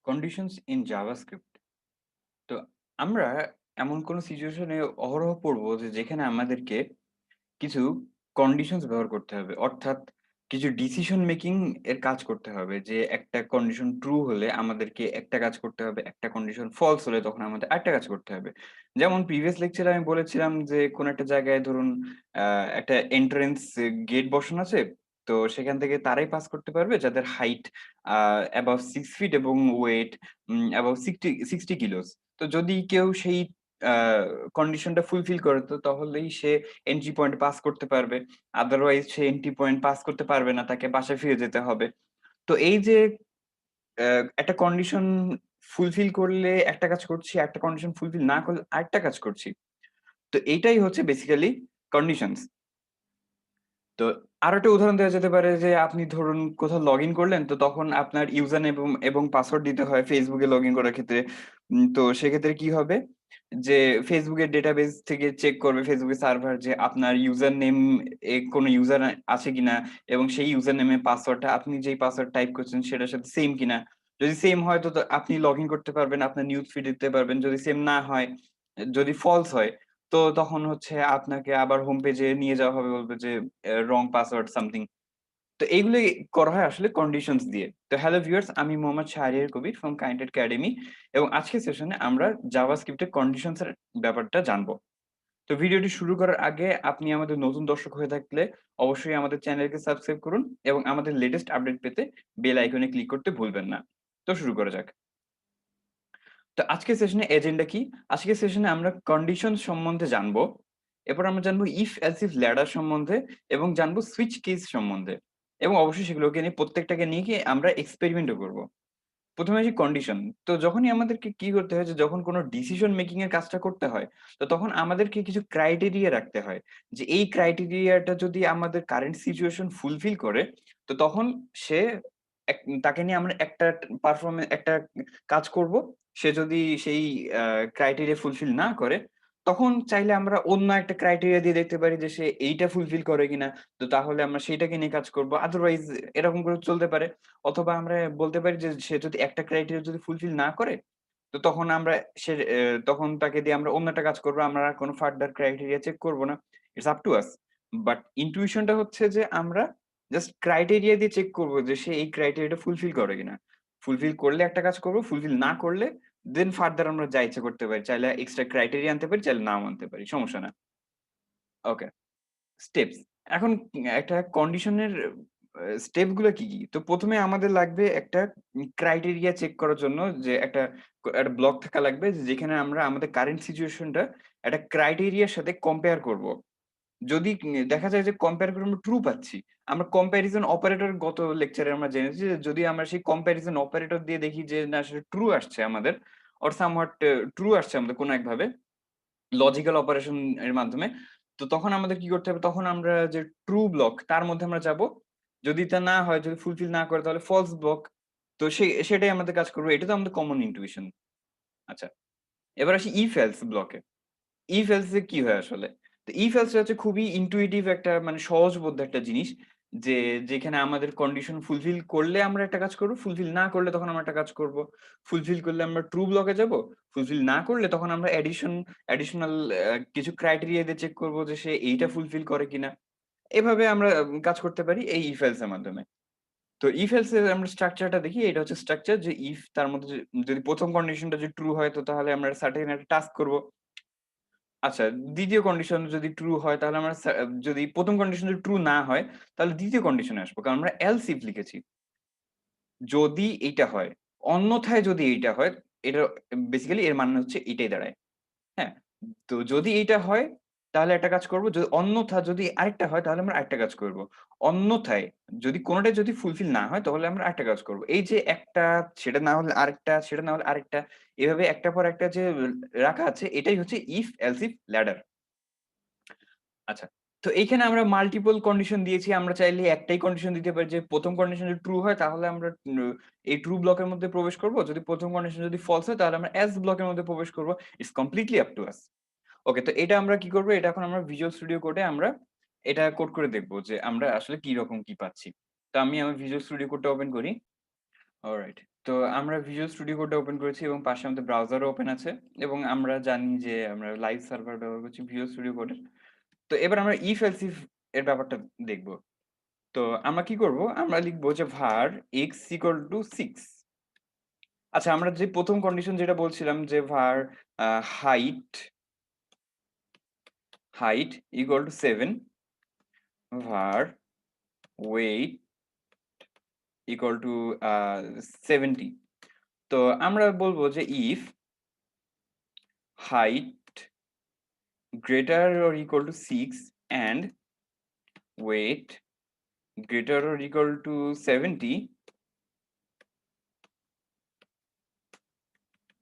Conditions in JavaScript. তো আমরা এমন কোন সিচুয়েশনে অহরহ পড়বো যেখানে আমাদেরকে কিছু কন্ডিশনস ব্যবহার করতে হবে। অর্থাৎ কিছু ডিসিশন মেকিং এর কাজ করতে হবে। যে একটা কন্ডিশন ট্রু হলে আমাদেরকে একটা কাজ করতে হবে, একটা কন্ডিশন ফলস হলে তখন আমাদের আরেকটা কাজ করতে হবে। যেমন প্রিভিয়াস লেকচারে আমি বলেছিলাম যে কোন একটা জায়গায় ধরুন আ একটা এন্ট্রান্স গেট বসানো আছে। তো সেখান থেকে তারাই পাস করতে পারবে যাদের হাইট আ অ্যাবভ 6 ফিট এবং ওয়েট অ্যাবভ 60 কিলোস। তো যদি কেউ সেই আ কন্ডিশনটা ফুলফিল করে তো তাহলেই সে এন্ট্রি পয়েন্ট পাস করতে পারবে। আদারওয়াইজ সে এন্ট্রি পয়েন্ট পাস করতে পারবে না। তাকে বাসায় ফিরে যেতে হবে। তো এই যে একটা কন্ডিশন ফুলফিল করলে একটা কাজ করছি, একটা কন্ডিশন ফুলফিল না করলে আরেকটা কাজ করছি। তো এইটাই হচ্ছে বেসিক্যালি কন্ডিশনস। তো আরো একটা উদাহরণ দেওয়া যেতে পারে যে আপনি ধরুন কোথাও লগইন করলেন তো তখন আপনার ইউজার নেম এবং পাসওয়ার্ড দিতে হয় Facebook এ লগইন করার ক্ষেত্রে। তো সেক্ষেত্রে কি হবে? যে Facebook এর ডেটাবেস থেকে চেক করবে Facebook এর সার্ভার যে আপনার ইউজার নেম কোনো ইউজার আছে কিনা এবং সেই ইউজার নেমের পাসওয়ার্ডটা আপনি যেই পাসওয়ার্ড টাইপ করছেন সেটার সাথে সেম কিনা। যদি সেম হয় তো আপনি লগইন করতে পারবেন, আপনার নিউজ ফিড দিতে পারবেন। যদি সেম না হয়, যদি ফলস হয় তো তখন হচ্ছে আপনাকে আবার হোম পেজে নিয়ে যাওয়া হবে বলবে যে রং পাসওয়ার্ড সামথিং। তো এইগুলোই করা হয় আসলে কন্ডিশনস দিয়ে। তো হ্যালো ভিউয়ার্স, আমি Mohammad Shahriar Kabir from kind academy এবং আজকের সেশনে আমরা জাভাস্ক্রিপ্ট এর কন্ডিশনস এর ব্যাপারটা জানবো। তো ভিডিওটি শুরু করার আগে আপনি আমাদের নতুন দর্শক হয়ে থাকলে অবশ্যই আমাদের চ্যানেলকে সাবস্ক্রাইব করুন এবং আমাদের লেটেস্ট আপডেট পেতে বেল আইকনে ক্লিক করতে ভুলবেন না। তো শুরু করা যাক। তো আজকের সেশনে এজেন্ডা কি? আজকের সেশনে আমরা কন্ডিশন সম্বন্ধে জানবো। এরপর আমরা জানবো ইফ এলস ইফ ল্যাডার সম্বন্ধে এবং জানবো সুইচ কেস সম্বন্ধে। এবং অবশ্যই সেগুলোকে নিয়ে প্রত্যেকটাকে নিয়ে গিয়ে আমরা এক্সপেরিমেন্টও করব। ১ম এ আসি কন্ডিশন। তো যখনই আমাদেরকে কি করতে হয় যে যখন কোন ডিসিশন মেকিং এর কাজটা করতে হয়, তো তখন আমাদেরকে কিছু ক্রাইটেরিয়া রাখতে হয়। যে এই ক্রাইটেরিয়াটা যদি আমাদের কারেন্ট সিচুয়েশন ফুলফিল করে, তো তখন সে এক তাকে নিয়ে আমরা একটা কাজ করব। সে যদি সেই আ ক্রাইটেরিয়া ফুলফিল না করে, তখন চাইলে আমরা অন্য একটা ক্রাইটেরিয়া দিয়ে দেখতে পারি যে সে এইটা ফুলফিল করে কিনা। তো তাহলে আমরা সেইটাকে নিয়ে কাজ করব। আদারওয়াইজ এরকম করে চলতে পারে। অথবা আমরা বলতে পারি যে সে যদি একটা ক্রাইটেরিয়া যদি ফুলফিল না করে, তো তখন আমরা সে এ তখন তাকে দিয়ে আমরা অন্য একটা কাজ করব। আমরা আর কোন ফার্দার ক্রাইটেরিয়া চেক করব না। It's up to us. But intuition টা হচ্ছে যে আমরা জাস্ট ক্রাইটেরিয়া দিয়ে চেক করব যে সে এই ক্রাইটেরিয়াটা ফুলফিল করে কিনা। ফুলফিল করলে একটা কাজ করব, ফুলফিল না করলে দেন ফার্দার আমরা যা ইচ্ছা করতে পারি। চাইলে এক্সট্রা ক্রাইটেরিয়া আনতে পারি, চাইলে নাও আনতে পারি। সমস্যা না। ওকে। স্টেপস। এখন একটা কন্ডিশনের স্টেপ গুলা কি, কি? তো ১ম এ আমাদের লাগবে একটা ক্রাইটেরিয়া চেক করার জন্য যে একটা ব্লক থাকা লাগবে যেখানে আমরা আমাদের কারেন্ট সিচুয়েশন টা একটা ক্রাইটেরিয়ার সাথে কম্পেয়ার করব। যদি দেখা যায় যে কম্পেয়ার করে আমরা ট্রু পাচ্ছি। আমরা কম্প্যারিজন অপারেটর গত লেকচারে আমরা জেনেছি যে যদি আমরা সেই কম্প্যারিজন অপারেটর দিয়ে দেখি যে না আসলে ট্রু আসছে আমাদের অর সামহাট ট্রু আসছে আমাদের কোন একভাবে লজিক্যাল অপারেশন এর মাধ্যমে। তো তখন আমাদের কি করতে হবে? তখন আমরা যে ট্রু ব্লক তার মধ্যে আমরা যাবো। যদি তা না হয়, যদি ফুলফিল না করে তাহলে ফলস ব্লক। তো সেটাই আমাদের কাজ করবে। এটা তো আমাদের কমন ইনটুইশন। আচ্ছা। এবার আসি ইফ এলস ব্লকে। ইফ এলস এ কি হয় আসলে? তো ইফ এলস হচ্ছে খুবই ইনটুইটিভ একটা মানে সহজবোধ্য একটা জিনিস। যে যেখানে আমাদের কন্ডিশন ফুলফিল করলে আমরা একটা কাজ করব, ফুলফিল না করলে তখন আমরা একটা কাজ করব। ফুলফিল করলে আমরা ট্রু ব্লকে যাব। ফুলফিল না করলে তখন আমরা অ্যাডিশনাল কিছু ক্রাইটেরিয়া দিয়ে চেক করব যে সে এইটা ফুলফিল করে কিনা। এভাবে আমরা কাজ করতে পারি এই ইফ এলস এর মাধ্যমে। তো ইফ এলস এর আমরা স্ট্রাকচারটা দেখি। এটা হচ্ছে স্ট্রাকচার যে ইফ তার মধ্যে যদি ১ম কন্ডিশনটা যদি ট্রু হয় তো তাহলে আমরা সার্টেন একটা টাস্ক করব। আচ্ছা, ২য় কন্ডিশন যদি ট্রু হয় তাহলে আমরা যদি ১ম কন্ডিশন যদি ট্রু না হয়, তাহলে ২য় কন্ডিশনে আসবো। কারণ আমরা এলস ইফ লিখেছি। যদি এইটা হয়, অন্যথায় যদি এইটা হয়, এটা বেসিক্যালি এর মানে হচ্ছে এটাই দাঁড়ায়। হ্যাঁ? তো যদি এইটা হয় তাহলে একটা কাজ করব। অন্যথা যদি আরেকটা হয় তাহলে আমরা আরেকটা কাজ করব। অন্যথায় যদি কোনটাই যদি ফুলফিল না হয় তাহলে আমরা আরেকটা কাজ করব। এই যে একটা, সেটা না হলে আরেকটা, সেটা না হলে আরেকটা, এভাবে একটার পর একটা যে রাখা আছে এটাই হচ্ছে ইফ এলস ইফ ল্যাডার। আচ্ছা। তো এইখানে আমরা মাল্টিপল কন্ডিশন দিয়েছি। আমরা চাইলে একটাই কন্ডিশন দিতে পারি যে ১ম কন্ডিশন যদি ট্রু হয় তাহলে আমরা এই ট্রু ব্লকের মধ্যে প্রবেশ করব। যদি ১ম কন্ডিশন যদি ফলস হয় তাহলে আমরা এলস ব্লকের মধ্যে প্রবেশ করব। It's completely up to us. Okay, তো এটা আমরা কি করব? এটা এখন আমরা ভিজুয়াল স্টুডিও কোডে আমরা এটা কোড করে দেখব যে আমরা আসলে কি রকম কি পাচ্ছি। তো আমি আমার ভিজুয়াল স্টুডিও কোডটা ওপেন করি। অলরাইট। তো আমরা ভিজুয়াল স্টুডিও কোডটা ওপেন করেছি এবং পাশে আমাদের ব্রাউজারও ওপেন আছে এবং আমরা জানি যে আমরা লাইভ সার্ভার ব্যবহার করছি ভিজুয়াল স্টুডিও কোডের। তো এবার আমরা ইফ এলস ইফ এর ব্যাপারটা দেখব। তো আমরা কি করব? আমরা লিখব যে var x = 6। আচ্ছা, আমরা যে ১ম কন্ডিশন যেটা বলছিলাম যে var height = 7, var weight = 70। তো আমরা বলব যে if height > 6 and weight > 70,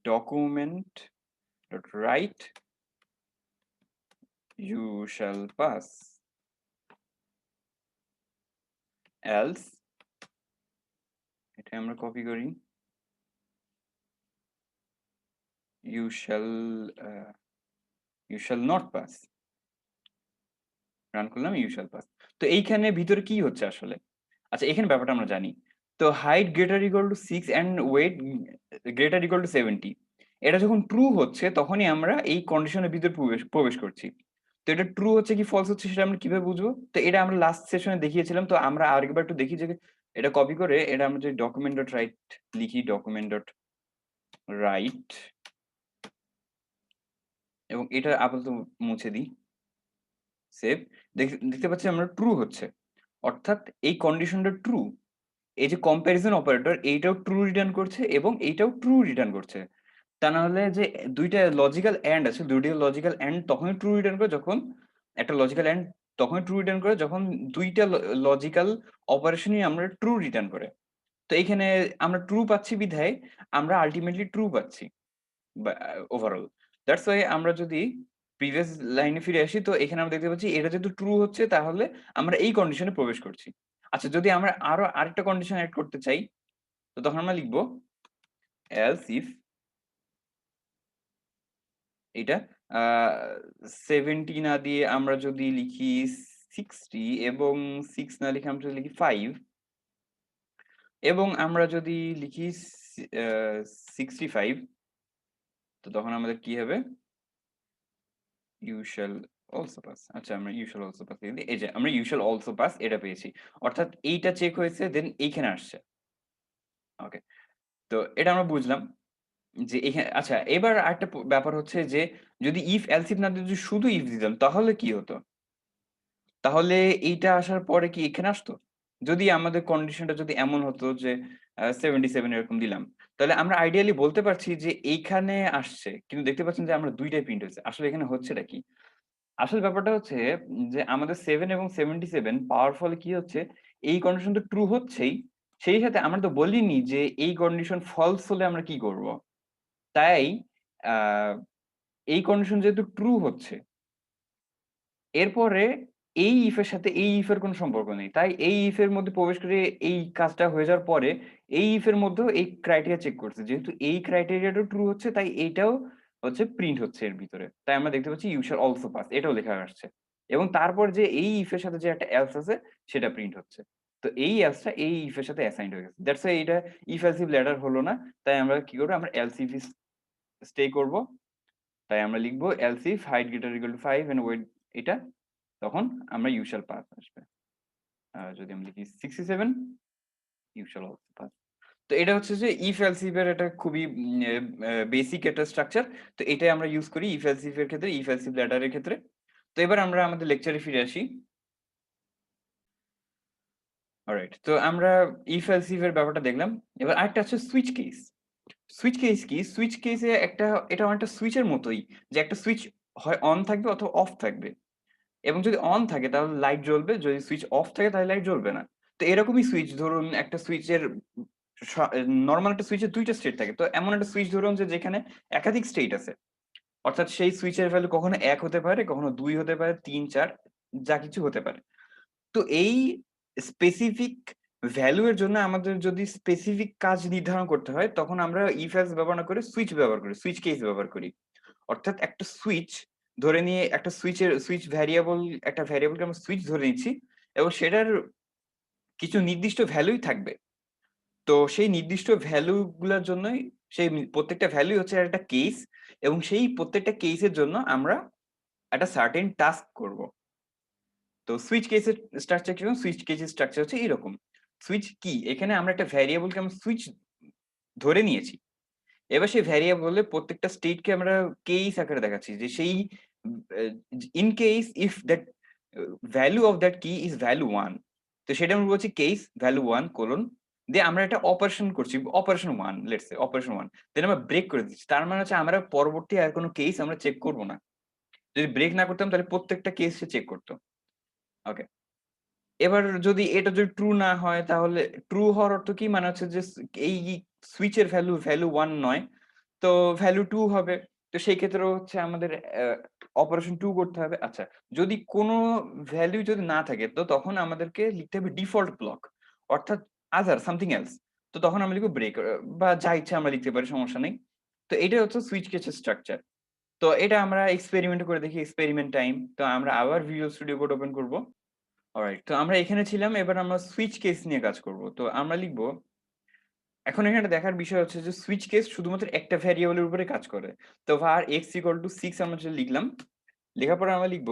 document.write you shall pass, else এটা আমরা কপি করি, you shall not pass। Run করলাম you shall pass। তো এইখানে ভিতরে কি হচ্ছে আসলে? আচ্ছা, এখানে ব্যাপারটা আমরা জানি। তো height > 6 and weight > 70, এটা যখন ট্রু হচ্ছে তখনই আমরা এই কন্ডিশনের ভিতরে প্রবেশ করছি। তো এটা ট্রু হচ্ছে কি ফলস হচ্ছে সেটা আমরা কিভাবে বুঝবো? তো এটা আমরা লাস্ট সেশনে দেখিয়েছিলাম। তো আমরা আরেকবার একটু দেখি যে এটা কপি করে এটা আমরা যদি document.write লিখি, document.write এবং এটা আপাতত মুছে দিই, সেভ। দেখতে পাচ্ছি আমরা ট্রু হচ্ছে। অর্থাৎ এই কন্ডিশনটা ট্রু। এই যে কম্প্যারিজন অপারেটর এইটাও ট্রু রিটার্ন করছে এবং এইটাও ট্রু রিটার্ন করছে। তা না হলে যে ২ টা লজিক্যাল এন্ড আছে, ২ টা লজিক্যাল এন্ড তখনই ট্রু রিটার্ন করে যখন একটা লজিক্যাল এন্ড তখনই ট্রু রিটার্ন করে যখন ২ টা লজিক্যাল অপারেশনই আমরা ট্রু রিটার্ন করে। তো এইখানে আমরা ট্রু পাচ্ছি বিধায় আমরা আল্টিমেটলি ট্রু পাচ্ছি বা ওভারঅল। দ্যাটস ওয়াই আমরা যদি প্রিভিয়াস লাইনে ফিরে আসি তো এখানে আমরা দেখতে পাচ্ছি এটা যেহেতু ট্রু হচ্ছে তাহলে আমরা এই কন্ডিশনে প্রবেশ করছি। আচ্ছা, যদি আমরা আরেকটা কন্ডিশন এড করতে চাই তো তখন আমরা লিখব else if এটা আ 70 না দিয়ে আমরা যদি লিখি 60 এবং 6 না লিখে আমরা যদি লিখি 5 এবং আমরা যদি লিখি 65, তো তখন আমাদের কি হবে? you shall also pass। আচ্ছা, আমরা you shall also pass লিখে দিই। এই যে আমরা you shall also pass এটা পেয়েছি। অর্থাৎ এইটা চেক হয়েছে দেন এইখানে আসছে। ওকে। তো এটা আমরা বুঝলাম যে আচ্ছা, এবার আরেকটা ব্যাপার হচ্ছে যে যদি if else if না দিয়ে যদি শুধু if দিতাম তাহলে কি হতো? তাহলে এইটা আসার পরে কি এখানে আসতো? যদি আমাদের কন্ডিশনটা যদি এমন হতো যে 77 এরকম দিলাম। তাহলে আমরা আইডিয়ালি বলতে পারছি যে এইখানে আসছে। কিন্তু দেখতে পাচ্ছেন যে আমরা ২ টাই প্রিন্ট হয়েছে। আসলে এখানে হচ্ছেটা কি? আসল ব্যাপারটা হচ্ছে যে আমাদের 7 এবং 77 পাওয়ার ফলে কি হচ্ছে? এই কন্ডিশন তো ট্রু হচ্ছেই। সেই সাথে আমরা তো বলিনি যে এই কন্ডিশন ফলস হলে আমরা কি করব? তাই আ এই কন্ডিশন যেহেতু ট্রু হচ্ছে, এরপরে এই ইফ এর সাথে এই ইফ এর কোন সম্পর্ক নেই। তাই এই ইফ এর মধ্যে প্রবেশ করে এই কাজটা হয়ে যাওয়ার পরে এই ইফ এর মধ্যেও এই ক্রাইটেরিয়া চেক করছে। যেহেতু এই ক্রাইটেরিয়াটাও ট্রু হচ্ছে তাই এইটাও হচ্ছে প্রিন্ট হচ্ছে এর ভিতরে। তাই আমরা দেখতে পাচ্ছি ইউ শাল অলসো পাস এটাও লেখা আসছে। এবং তারপর যে এই ইফ এর সাথে যে একটা এলস আছে সেটা প্রিন্ট হচ্ছে। তো এই এলসটা এই ইফ এর সাথে অ্যাসাইন্ড হয়ে গেছে। দ্যাটস ওয়াই এটা ইফ এলস ইফ ল্যাডার হলো না। তাই আমরা কি করব? আমরা এলস ইফ স্টে করব। তাই আমরা লিখব else if height > 5 and weight এটা, তখন আমরা ইউ শাল পাস আসবে। যদি আমি লিখি 67 ইউ শাল অলসো পাস। তো এটা হচ্ছে যে ইফ এলস ইফ এর একটা খুবই বেসিক একটা স্ট্রাকচার। তো এটাই আমরা ইউজ করি ইফ এলস ইফ এর ক্ষেত্রে, ইফ এলস ইফ ল্যাডার এর ক্ষেত্রে। তো এবার আমরা আমাদের লেকচারে ফিরে আসি। অলরাইট। তো আমরা ইফ এলস ইফ এর ব্যাপারটা দেখলাম। এবার আরেকটা আছে সুইচ কেস। সুইচ কেস কি? সুইচ কেসে এটা অনেকটা সুইচের মতোই যে একটা সুইচ হয় অন থাকবে অথবা অফ থাকবে। এবং যদি অন থাকে তাহলে লাইট জ্বলবে, যদি সুইচ অফ থাকে তাহলে লাইট জ্বলবে না। তো এরকমই সুইচ ধরুন একটা সুইচের স নরমাল একটা সুইচের ২ টা স্টেট থাকে। তো এমন একটা সুইচ ধরুন যে যেখানে একাধিক স্টেট আছে। অর্থাৎ সেই সুইচের ভ্যালু কখনো ১ হতে পারে, কখনো ২ হতে পারে, ৩, ৪ যা কিছু হতে পারে। তো এই স্পেসিফিক ভ্যালু এর জন্য আমাদের যদি স্পেসিফিক কাজ নির্ধারণ করতে হয় তখন আমরা if else ব্যবহার না করে সুইচ ব্যবহার করি, সুইচ কেস ব্যবহার করি। অর্থাৎ একটা সুইচ ধরে নিয়ে একটা সুইচ ভ্যারিয়েবল একটা ভ্যারিয়েবলকে আমরা সুইচ ধরে নিচ্ছি এবং সেটার কিছু নির্দিষ্ট ভ্যালুই থাকবে। তো সেই নির্দিষ্ট ভ্যালু গুলার জন্যই সেই প্রত্যেকটা ভ্যালু হচ্ছে একটা কেস, এবং সেই প্রত্যেকটা কেসের জন্য আমরা একটা সার্টেন টাস্ক করব। তো সুইচ কেসের স্ট্রাকচার কিরকম? সুইচ কেসের স্ট্রাকচার হচ্ছে এরকম। সুইচ কি? এখানে আমরা একটা ভ্যারিয়েবলকে আমরা সুইচ ধরে নিয়েছি। এবার সেই ভ্যারিয়েবলে প্রত্যেকটা স্টেটকে আমরা কেস আকারে দেখাচ্ছি যে সেই in case if that value of that কি ইজ ভ্যালু 1, তো সেটা আমরা বলছি কেস ভ্যালু 1 কোলন দিয়ে আমরা একটা অপারেশন করছি, অপারেশন 1 লেটস সে অপারেশন 1 দেন আমরা ব্রেক করে দিচ্ছি। তার মানে হচ্ছে আমরা পরবর্তী আর কোনো কেস আমরা চেক করব না। যদি ব্রেক না করতাম তাহলে প্রত্যেকটা কেস সে চেক করত। ওকে। এবার যদি এটা যদি ট্রু না হয় তাহলে ট্রু হওয়ার অর্থ কি? মানে হচ্ছে যে এই সুইচের ভ্যালু 1 নয়, তো ভ্যালু 2 হবে। তো সেই ক্ষেত্রেও হচ্ছে আমাদের অপারেশন 2 করতে হবে। আচ্ছা, যদি কোনো ভ্যালু যদি না থাকে তো তখন আমাদেরকে লিখতে হবে ডিফল্ট ব্লক, অর্থাৎ আদার সামথিং এলস। তো তখন আমরা লিখব ব্রেক বা যা ইচ্ছা আমরা লিখতে পারি, সমস্যা নেই। তো এটাই হচ্ছে সুইচ কেসের স্ট্রাকচার। তো এটা আমরা এক্সপেরিমেন্ট করে দেখি, এক্সপেরিমেন্ট টাইম। তো আমরা আবার ভিজুয়াল স্টুডিও কোড ওপেন করব। অলরাইট, তো আমরা এখানে ছিলাম, এবার আমরা সুইচ কেস নিয়ে কাজ করব। তো আমরা লিখব, এখন এখানে দেখার বিষয় হচ্ছে যে সুইচ কেস শুধুমাত্র একটা ভ্যারিয়েবলের উপরে কাজ করে। তো var x = 6 আমরা যেটা লিখলাম, লেখার পরে আমরা লিখব,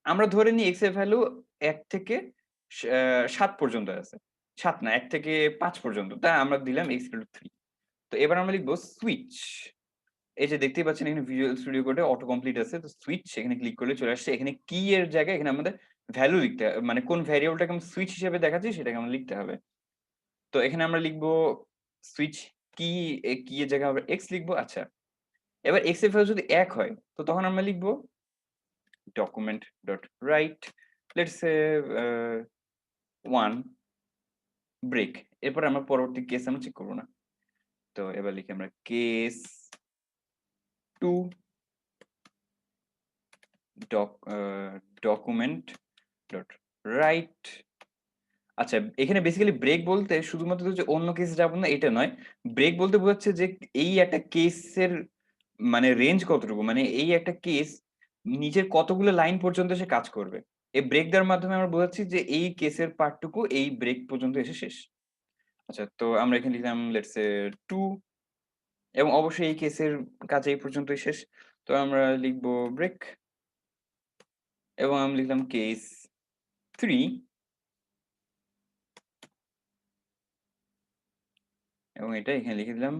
আমরা ধরে নিই x এর ভ্যালু 1 থেকে 7 পর্যন্ত আছে। 7 না, 1 থেকে 5 পর্যন্ত। তাই আমরা দিলাম x = 3। তো এবার আমরা লিখব সুইচ। এই যে দেখতেই পাচ্ছেন এখানে ভিজুয়াল স্টুডিও কোডে অটো কমপ্লিট আছে। তো সুইচ এখানে ক্লিক করলে চলে আসছে। এখানে কি এর জায়গায় এখানে আমাদের ভ্যালু লিখতে হবে। মানে কোন ভ্যারিয়েবলটাকে আমরা সুইচ হিসেবে দেখাচ্ছি সেটাকে আমরা লিখতে হবে। তো এখানে আমরা লিখব সুইচ কি, কি এর জায়গায় আমরা এক্স লিখব। আচ্ছা, এবার এক্স এর ভ্যালু যদি 1 হয় তো তখন আমরা লিখব document dot write let's say 1 break. এরপর আমরা পরবর্তী কেস আমরা চেক করব না। তো এবার লিখি আমরা কেস 2 ডকুমেন্ট ডট রাইট। আচ্ছা, এখানে বেসিক্যালি ব্রেক বলতে শুধুমাত্র যে অন্য কেসে যাব না এটা নয়। ব্রেক বলতে বোঝাচ্ছে যে এই একটা কেসের মানে রেঞ্জ কতটুকু? মানে এই একটা কেস নিচের কতগুলো লাইন পর্যন্ত সে কাজ করবে। এই ব্রেক দেওয়ার মাধ্যমে আমরা বোঝাচ্ছি যে এই কেসের পার্টটুকু এই ব্রেক পর্যন্ত এসে শেষ। আচ্ছা, তো আমরা এখানে লিখলাম লেটস সে 2, এবং অবশ্যই এই কেসের কাজ এই পর্যন্তই শেষ। তো আমরা লিখব ব্রেক, এবং আমি লিখলাম কেস 3, এবং এটা এখানে লিখে দিলাম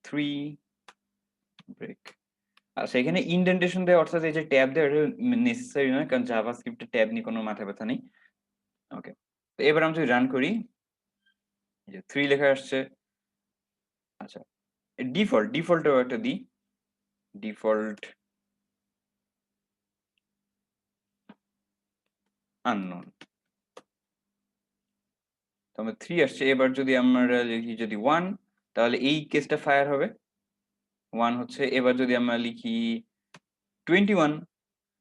3 ব্রেক। আচ্ছা, এখানে ইনডেন্টেশন দেওয়া অর্থাৎ এই যে ট্যাব দেওয়া এটা নেসেসারি নয়, কারণ জাভাস্ক্রিপ্ট এ ট্যাব নিয়ে কোনো মাথা ব্যথা নেই। ওকে। তো এবার আমি যদি রান করি, এই যে 3 লেখা আসছে। আচ্ছা, ডিফল্টও একটা দিই। Default unknown. তো আমার 3 আসছে। এবার যদি আমরা লিখি যদি 1, তাহলে এই কেসটা ফায়ার হবে। 1 হচ্ছে। এবার যদি আমরা লিখি 21,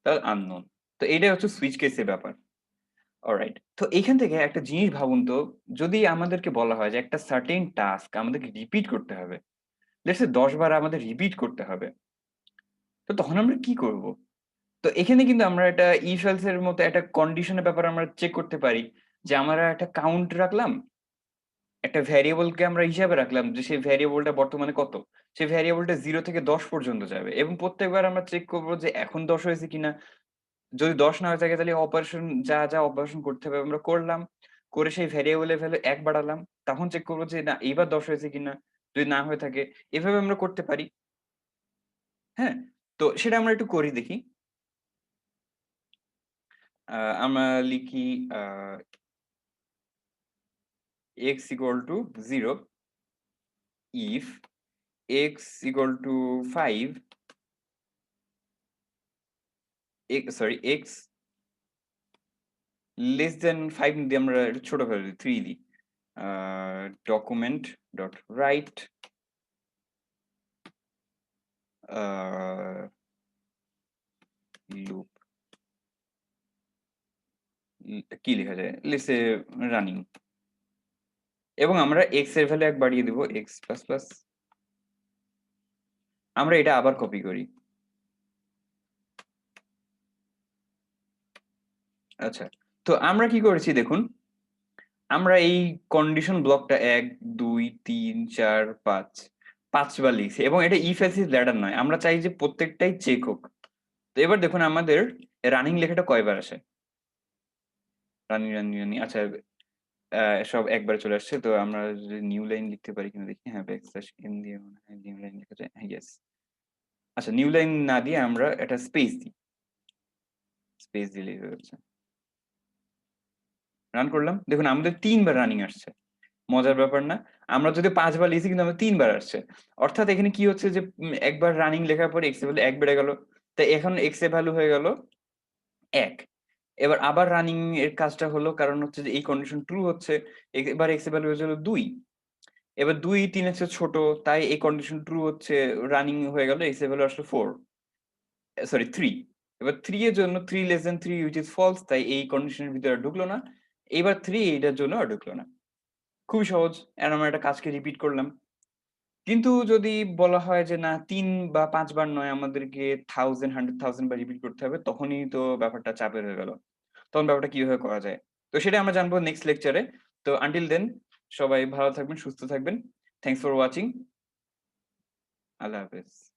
তাহলে আননোন। তো এটাই হচ্ছে সুইচ কেসের ব্যাপার। অলরাইট। তো এইখান থেকে একটা জিনিস ভাবুন তো, যদি আমাদেরকে বলা হয় যে একটা সার্টেন টাস্ক আমাদেরকে রিপিট করতে হবে। লেটস সে ১০ বার আমাদের রিপিট করতে হবে। তো তখন আমরা কি করব? তো এখানে কিন্তু আমরা একটা if else এর মতো একটা কন্ডিশন এর ব্যাপারে আমরা চেক করতে পারি যে আমরা একটা কাউন্ট রাখলাম, একটা ভ্যারিয়েবলকে আমরা হিসাবে রাখলাম যে সেই ভ্যারিয়েবলটা বর্তমানে কত। সেই ভ্যারিয়েবলটা 0 থেকে ১০ পর্যন্ত যাবে, এবং প্রত্যেকবার আমরা চেক করব যে এখন ১০ হয়েছে কিনা। যদি ১০ না হয়ে থাকে তাহলে অপারেশন যা অপারেশন করতে হবে আমরা করলাম। করে সেই ভ্যারিয়েবলের ভ্যালু ১ বাড়ালাম। তখন চেক করব যে না এইবার ১০ হয়েছে কিনা। যদি না হয়ে থাকে এভাবে আমরা করতে পারি। হ্যাঁ? তো সেটা আমরা একটু করি দেখি। আ আমরা লিখি আ x = 0 if x = 5, x less than 5 দিয়ে আমরা একটু ছোট করে দিই, 3 দিই। আ document dot write a loop কি লেখা যায়? লেটস সে রানিং, এবং আমরা x এর ভ্যালু ১ বাড়িয়ে দিব x++। আমরা এটা আবার কপি করি। আচ্ছা। তো আমরা কি করেছি দেখুন, আমরা এই কন্ডিশন ব্লকটা ১, ২, ৩, ৪, ৫ ৫ বার লিখছি এবং এটা if elsif ladder নয়। আমরা চাই যে প্রত্যেকটাই চেক হোক। তো এবার দেখুন আমাদের রানিং লেখাটা কয়বার আসে? রানিং আচ্ছা সব একবারে চলে আসছে। তো আমরা যদি নিউ লাইন লিখতে পারি কিনা দেখি। হ্যাঁ, ব্যাকস্ল্যাশ n দিয়ে মনে হয় নিউ লাইন লেখা যায়। হ্যাঁ, ইয়েস। আচ্ছা নিউ লাইন না দিয়ে আমরা একটা স্পেস দিই। স্পেস দিলেই হয়ে যাচ্ছে। রান করলাম। দেখুন আমাদের ৩ বার রানিং আসছে। মজার ব্যাপার না? আমরা যদি ৫ বার লিখছি কিন্তু আমাদের ৩ বার আসছে। অর্থাৎ এখানে কি হচ্ছে যে একবার রানিং লেখার পরে x এর ভ্যালু ১ বেড়ে গেল। তাই এখন x এর ভ্যালু হয়ে গেল ১। এবার আবার রানিং এর কাজটা হলো কারণ হচ্ছে যে এই কন্ডিশন ট্রু হচ্ছে। এবার x এর ভ্যালু হয়ে গেল ২। এবার ২ ৩ এর চেয়ে ছোট তাই এই কন্ডিশন ট্রু হচ্ছে রানিং হয়ে গেল x এর ভ্যালু আসলো ৪ সরি ৩। এবার ৩ এর জন্য ৩ less than ৩ which is false তাই এই কন্ডিশনের ভিতরে আর ঢুকলো না। এবার ৩ এইটার জন্য আর ঢুকলো না। খুবই সহজ। এখন আমরা একটা কাজকে রিপিট করলাম। কিন্তু যদি বলা হয় যে না ৩ বা ৫ বার নয় আমাদেরকে 1000, 100,000 বার রিপিট করতে হবে তখনই তো ব্যাপারটা চাপের হয়ে গেল। তখন ব্যাপারটা কিভাবে করা যায়? তো সেটা আমরা জানবো নেক্সট লেকচারে। তো আনটিল দেন সবাই ভালো থাকবেন, সুস্থ থাকবেন। Thanks for watching. আল্লাহ হাফেজ।